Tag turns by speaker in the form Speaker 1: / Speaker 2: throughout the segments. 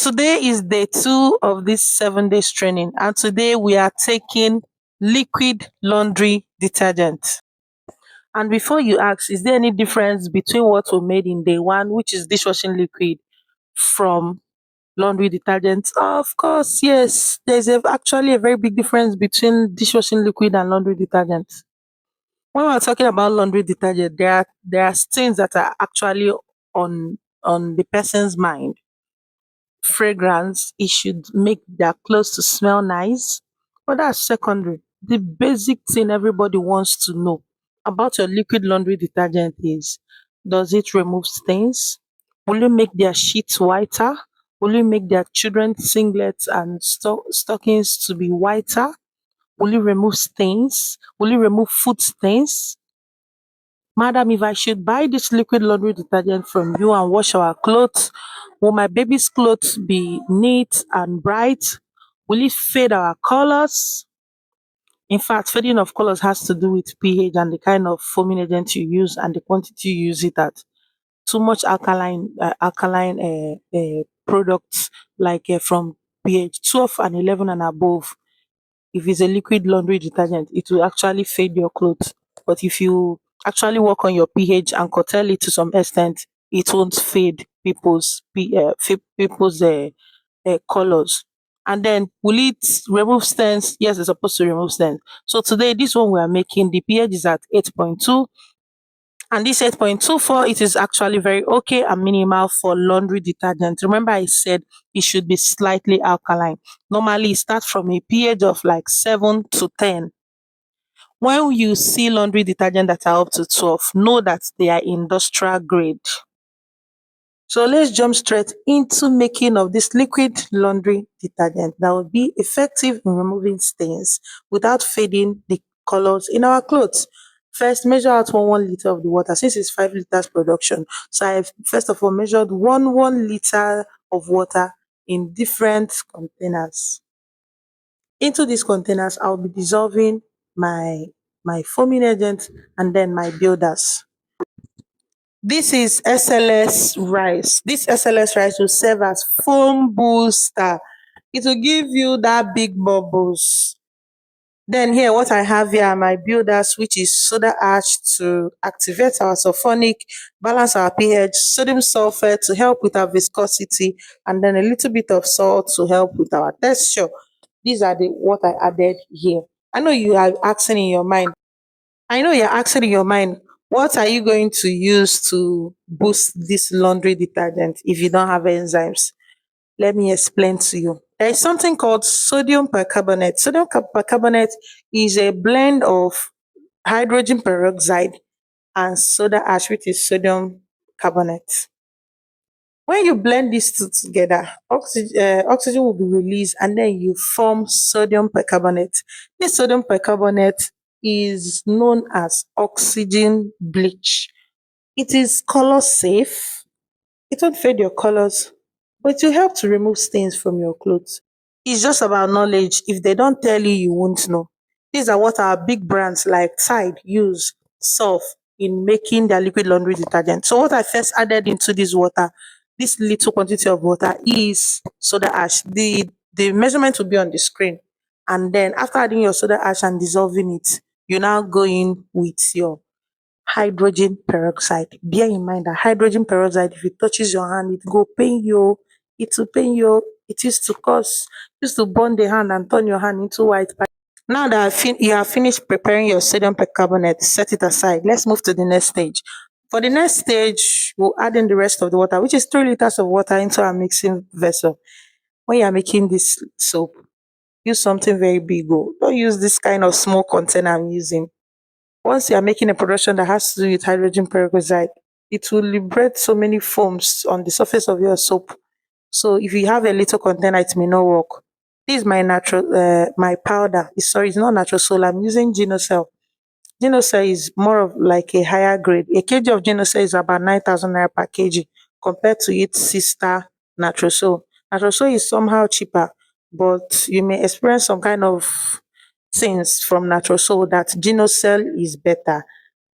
Speaker 1: Today is day 2 of this 7 days training, and today we are taking liquid laundry detergent. And before you ask, is there any difference between what we made in day 1, which is dishwashing liquid, from laundry detergent? Of course, yes. There's actually a very big difference between dishwashing liquid and laundry detergent. When we're talking about laundry detergent, there are things that are actually on the person's mind. Fragrance, it should make their clothes to smell nice, but that's secondary. The basic thing everybody wants to know about your liquid laundry detergent is, does it remove stains? Will it make their sheets whiter? Will it make their children's singlets and stockings to be whiter? Will it remove stains? Will it remove food stains? Madam, if I should buy this liquid laundry detergent from you and wash our clothes, will my baby's clothes be neat and bright? Will it fade our colors? In fact, fading of colors has to do with pH and the kind of foaming agent you use and the quantity you use it at. Too much alkaline products like from pH 12 and 11 and above, if it's a liquid laundry detergent, it will actually fade your clothes. But if you actually work on your pH and curtail it to some extent, it won't fade people's colors. And then, will it remove stains? Yes, it's supposed to remove stains. So today, this one we are making, the pH is at 8.2, and this 8.24, it is actually very okay and minimal for laundry detergent. Remember, I said it should be slightly alkaline. Normally, it starts from a pH of like 7 to 10. When you see laundry detergent that are up to 12, know that they are industrial grade. So let's jump straight into making of this liquid laundry detergent that will be effective in removing stains without fading the colors in our clothes. First, measure out 1 liter of the water. Since it's 5 liters production, so I've first of all measured 1 liter of water in different containers. Into these containers, I'll be dissolving my foaming agent and then my builders. This is SLS rice. This SLS rice will serve as foam booster. It will give you that big bubbles. Then here, what I have here are my builders, which is soda ash to activate our sulphonic, balance our pH, sodium sulphate to help with our viscosity, and then a little bit of salt to help with our texture. These are what I added here. I know you are asking in your mind, what are you going to use to boost this laundry detergent if you don't have enzymes? Let me explain to you. There is something called sodium bicarbonate. Sodium bicarbonate is a blend of hydrogen peroxide and soda ash, which is sodium carbonate. When you blend these two together, oxygen will be released and then you form sodium bicarbonate. This sodium bicarbonate is known as oxygen bleach. It is color safe. It won't fade your colors, but it will help to remove stains from your clothes. It's just about knowledge. If they don't tell you, you won't know. These are what our big brands like Tide use, Surf, in making their liquid laundry detergent. So what I first added into this water, this little quantity of water, is soda ash. The measurement will be on the screen. And then after adding your soda ash and dissolving it, you now go in with your hydrogen peroxide. Bear in mind that hydrogen peroxide, if it touches your hand, it go pain you. It will pain you. It used to burn the hand and turn your hand into white. Now that you have finished preparing your sodium bicarbonate, set it aside. Let's move to the next stage. For the next stage, we'll add in the rest of the water, which is 3 liters of water, into our mixing vessel. When you are making this soap, use something very big. Don't use this kind of small container I'm using. Once you are making a production that has to do with hydrogen peroxide, it will liberate so many foams on the surface of your soap. So if you have a little container, it may not work. This is my powder. It's not Natrosol. I'm using Genocell. Genocell is more of like a higher grade. A kg of Genocell is about 9,000 naira per kg compared to its sister Natrosol. Natrosol is somehow cheaper, but you may experience some kind of things from Natrosol that Genocell is better.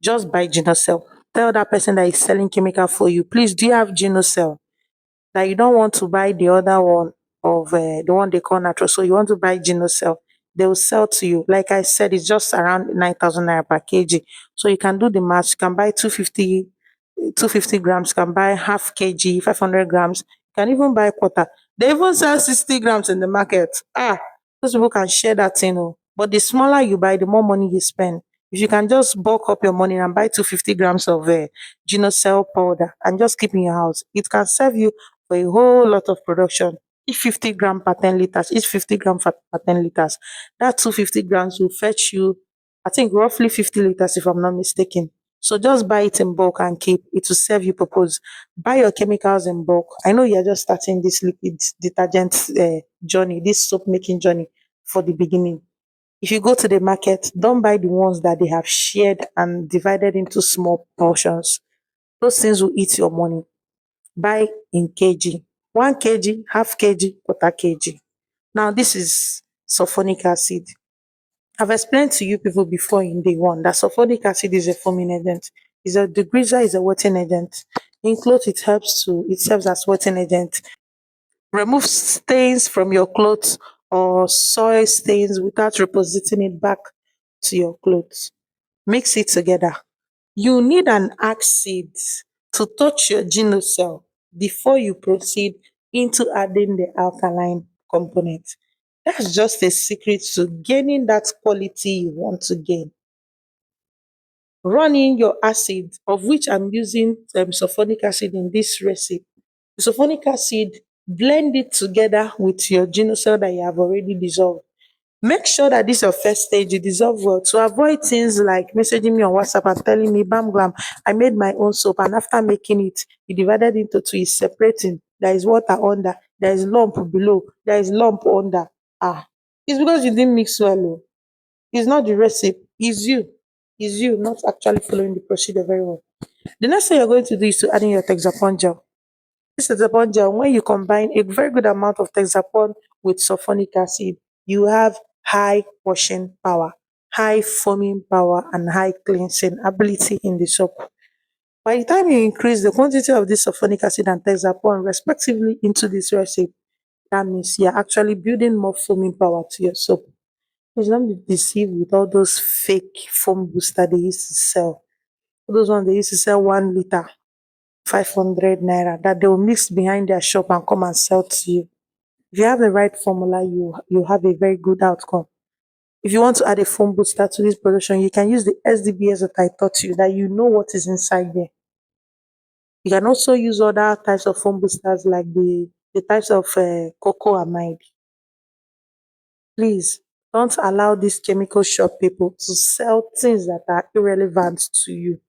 Speaker 1: Just buy Genocell. Tell that person that is selling chemical for you, please, do you have Genocell? that you don't want to buy the other one of the one they call Natrosol, so you want to buy Genocell, they will sell to you. Like I said, it's just around 9,000 naira per kg. So you can do the math. You can buy 250 grams, you can buy half kg, 500 grams, you can even buy quarter. They even sell 60 grams in the market. Ah, those people can share that thing. Oh. But the smaller you buy, the more money you spend. If you can just bulk up your money and buy 250 grams of Genocell powder and just keep in your house, it can serve you for a whole lot of production. Each 50 gram per 10 liters, each 50 gram per 10 liters, that 250 grams will fetch you, I think, roughly 50 liters if I'm not mistaken. So just buy it in bulk and keep. It will serve you purpose. Buy your chemicals in bulk. I know you're just starting this liquid detergent journey, this soap making journey for the beginning. If you go to the market, don't buy the ones that they have shared and divided into small portions. Those things will eat your money. Buy in kg. 1 kg, half kg, quarter kg. Now, this is sulfonic acid. I've explained to you people before in day one that sulfonic acid is a foaming agent. Is a degreaser, is a wetting agent. In clothes, it serves as wetting agent. Remove stains from your clothes or soil stains without repositing it back to your clothes. Mix it together. You need an acid to touch your genocell before you proceed into adding the alkaline component. That's just a secret to gaining that quality you want to gain. Run in your acid, of which I'm using sulfonic acid in this recipe. The sulfonic acid, blend it together with your genocell that you have already dissolved. Make sure that this is your first stage, you dissolve well to avoid things like messaging me on WhatsApp and telling me, Bam Glam, I made my own soap and after making it, you divided into two, it's separating. There is water under, there is lump below, there is lump under. Ah, it's because you didn't mix well. Oh. It's not the recipe, it's you. It's you not actually following the procedure very well. The next thing you're going to do is to add in your Texapon gel. This Texapon gel, when you combine a very good amount of Texapon with sulfonic acid, you have high washing power, high foaming power, and high cleansing ability in the soap. By the time you increase the quantity of this sulfonic acid and Texapon respectively into this recipe, that means you're actually building more foaming power to your soap. Please don't be deceived with all those fake foam boosters they used to sell. Those ones they used to sell 1 liter, 500 naira, that they will mix behind their shop and come and sell to you. If you have the right formula, you have a very good outcome. If you want to add a foam booster to this production, you can use the SDBS that I taught you, that you know what is inside there. You can also use other types of foam boosters like the types of cocoa amide. Please don't allow these chemical shop people to sell things that are irrelevant to you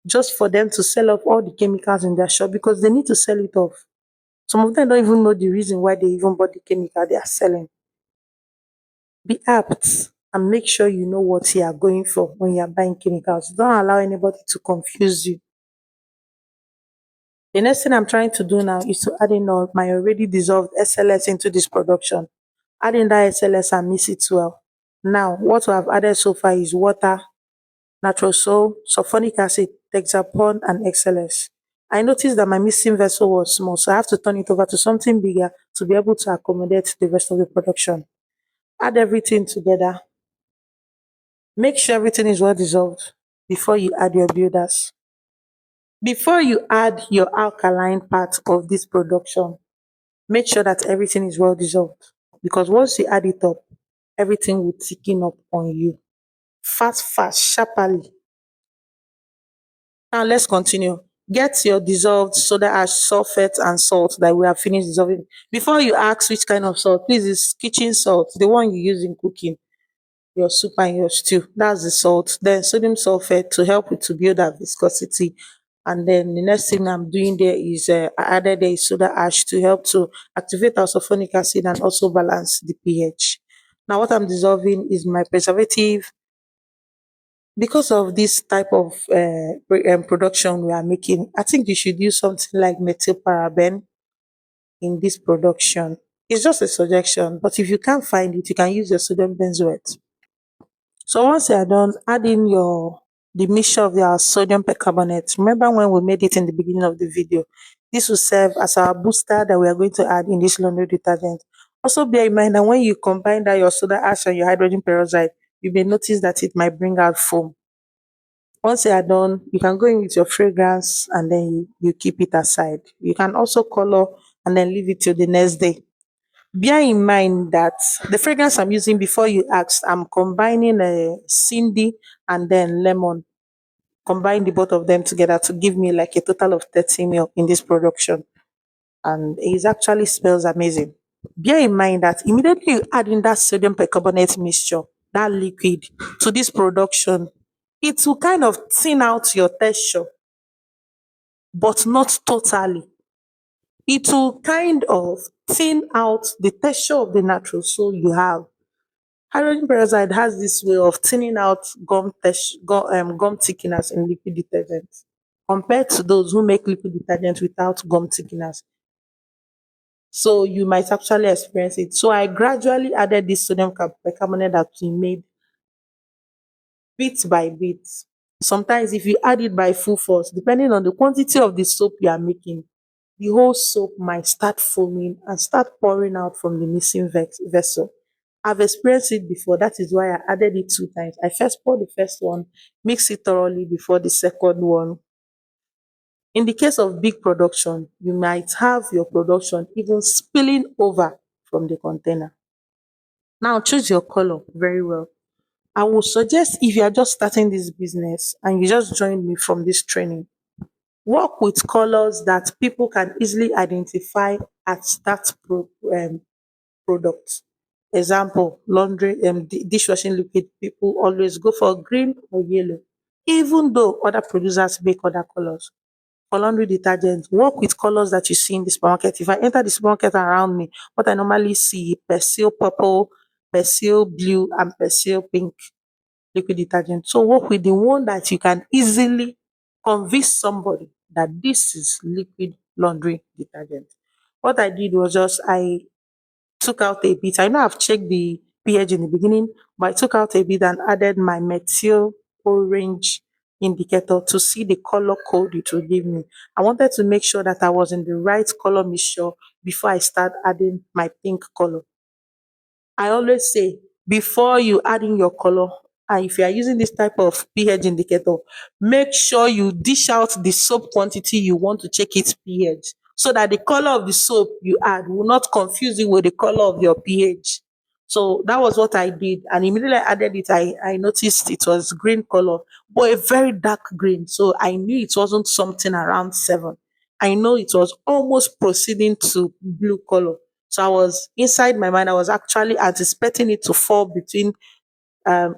Speaker 1: just for them to sell off all the chemicals in their shop because they need to sell it off. Some of them don't even know the reason why they even bought the chemical they are selling. Be apt and make sure you know what you are going for when you are buying chemicals. Don't allow anybody to confuse you. The next thing I'm trying to do now is to add in my already dissolved SLS into this production. Add in that SLS and mix it well. Now, what we have added so far is water, Natrosol, sulfonic acid, Texapon, and XLS. I noticed that my mixing vessel was small, so I have to turn it over to something bigger to be able to accommodate the rest of the production. Add everything together. Make sure everything is well dissolved before you add your builders. Before you add your alkaline part of this production, make sure that everything is well dissolved because once you add it up, everything will thicken up on you. Fast, sharply. Now let's continue. Get your dissolved soda ash, sulphate, and salt that we have finished dissolving. Before you ask which kind of salt, please, it's kitchen salt, the one you use in cooking your soup and your stew. That's the salt. Then sodium sulphate to help it to build that viscosity. And then the next thing I'm doing there is I added a soda ash to help to activate our sulfonic acid and also balance the pH. Now what I'm dissolving is my preservative. Because of this type of production we are making, I think you should use something like methylparaben in this production. It's just a suggestion, but if you can't find it, you can use your sodium benzoate. So once you are done, add in the mixture of your sodium percarbonate. Remember when we made it in the beginning of the video? This will serve as our booster that we are going to add in this laundry detergent. Also bear in mind that when you combine that your soda ash and your hydrogen peroxide, you may notice that it might bring out foam. Once you are done, you can go in with your fragrance and then you keep it aside. You can also color and then leave it till the next day. Bear in mind that the fragrance I'm using before you asked, I'm combining a Cindy and then lemon. Combine the both of them together to give me like a total of 30 ml in this production. And it actually smells amazing. Bear in mind that immediately you add in that sodium percarbonate mixture, that liquid, to this production, it will kind of thin out your texture, but not totally. It will kind of thin out the texture of the natural so you have. Hydrogen peroxide has this way of thinning out gum thickeners in liquid detergents compared to those who make liquid detergent without gum thickeners. So you might actually experience it. So I gradually added this bicarbonate that we made bit by bit. Sometimes if you add it by full force, depending on the quantity of the soap you are making, the whole soap might start foaming and start pouring out from the missing vessel. I've experienced it before. That is why I added it two times. I first pour the first one, mix it thoroughly before the second one. In the case of big production, you might have your production even spilling over from the container. Now choose your color very well. I would suggest if you are just starting this business and you just joined me from this training, work with colors that people can easily identify as that product. Example, laundry dishwashing liquid, people always go for green or yellow, even though other producers make other colors. For laundry detergent, work with colors that you see in the supermarket. If I enter the supermarket around me, what I normally see persil purple, persil blue, and persil pink liquid detergent. So work with the one that you can easily convince somebody that this is liquid laundry detergent. What I did was just I took out a bit. I know I've checked the pH in the beginning, but I took out a bit and added my methyl orange indicator to see the color code it will give me. I wanted to make sure that I was in the right color mixture before I start adding my pink color. I always say before you add in your color, and if you are using this type of pH indicator, make sure you dish out the soap quantity you want to check its pH so that the color of the soap you add will not confuse you with the color of your pH. So that was what I did. And immediately I added it, I noticed it was green color, but a very dark green. So I knew it wasn't something around 7. I know it was almost proceeding to blue color. So I was inside my mind, I was actually anticipating it to fall between um,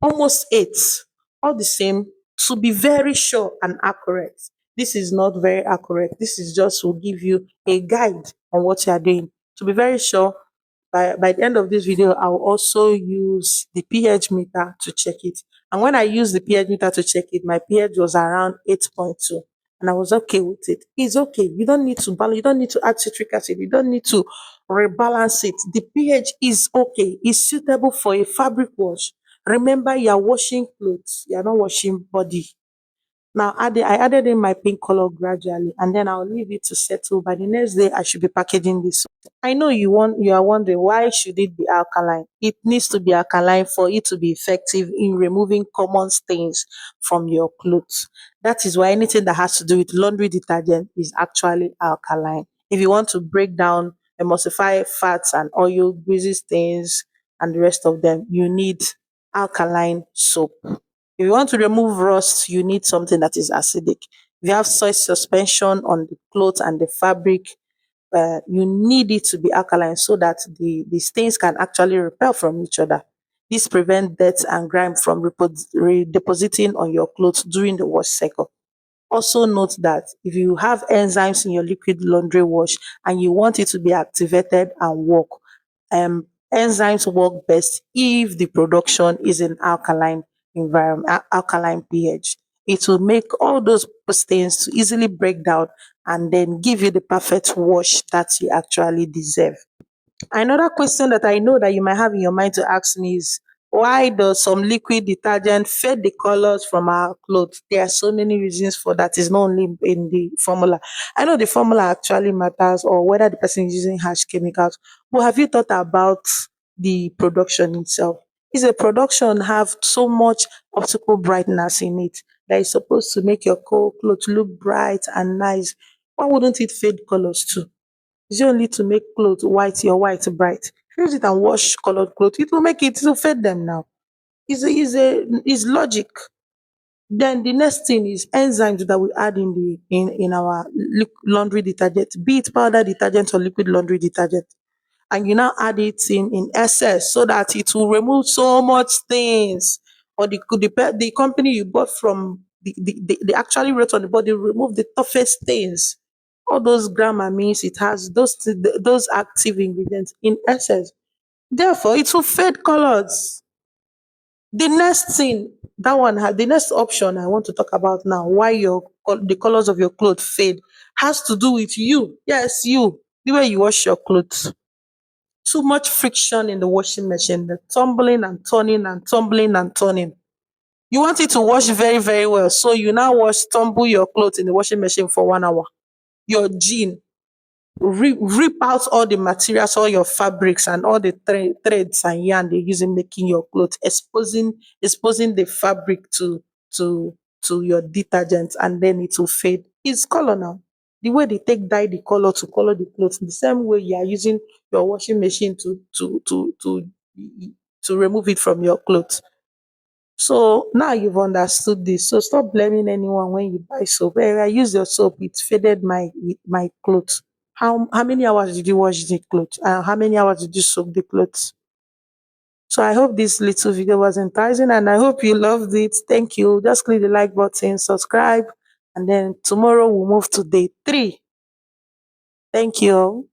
Speaker 1: almost 8. All the same, to be very sure and accurate. This is not very accurate. This is just will give you a guide on what you are doing. To be very sure, by the end of this video, I'll also use the pH meter to check it. And when I used the pH meter to check it, my pH was around 8.2. And I was okay with it. It's okay. You don't need to balance, you don't need to add citric acid, you don't need to rebalance it. The pH is okay. It's suitable for a fabric wash. Remember, you are washing clothes, you are not washing body. Now I added in my pink color gradually and then I'll leave it to settle. By the next day, I should be packaging this. I know you are wondering why should it be alkaline? It needs to be alkaline for it to be effective in removing common stains from your clothes. That is why anything that has to do with laundry detergent is actually alkaline. If you want to break down, emulsify fats and oil, greasy stains, and the rest of them, you need alkaline soap. If you want to remove rust, you need something that is acidic. If you have soil suspension on the clothes and the fabric, you need it to be alkaline so that the stains can actually repel from each other. This prevents dirt and grime from depositing on your clothes during the wash cycle. Also note that if you have enzymes in your liquid laundry wash and you want it to be activated and work, enzymes work best if the production is in alkaline environment, alkaline pH. It will make all those stains to easily break down and then give you the perfect wash that you actually deserve. Another question that I know that you might have in your mind to ask me is, Why does some liquid detergent fade the colors from our clothes? There are so many reasons for that. It's not only in the formula. I know the formula actually matters, or whether the person is using harsh chemicals, but have you thought about the production itself? Is a production have so much optical brightness in it that is supposed to make your clothes look bright and nice? Why wouldn't it fade colors too? Is it only to make clothes white, your white bright? Use it and wash colored clothes. It will make it, to fade them now. Is logic. Then the next thing is enzymes that we add in our laundry detergent, be it powder detergent or liquid laundry detergent. And you now add it in excess so that it will remove so much things. Or the company you bought from, they actually wrote on the body, remove the toughest things. All those grammar means it has those active ingredients in excess. Therefore, it will fade colors. The next thing, the next option I want to talk about now, why the colors of your clothes fade, has to do with you. Yes, you, the way you wash your clothes. Too much friction in the washing machine, the tumbling and turning and tumbling and turning. You want it to wash very, very well. So you now tumble your clothes in the washing machine for 1 hour. Your jean, rip out all the materials, all your fabrics, and all the threads and yarn they use in making your clothes, exposing the fabric to to your detergent, and then it will fade. It's color now. The way they take dye the color to color the clothes, the same way you are using your washing machine to remove it from your clothes. So now you've understood this. So stop blaming anyone when you buy soap. Hey, I use your soap, it faded my clothes. How many hours did you wash the clothes? How many hours did you soak the clothes? So I hope this little video was enticing and I hope you loved it. Thank you. Just click the like button, subscribe, and then tomorrow we'll move to day 3. Thank you.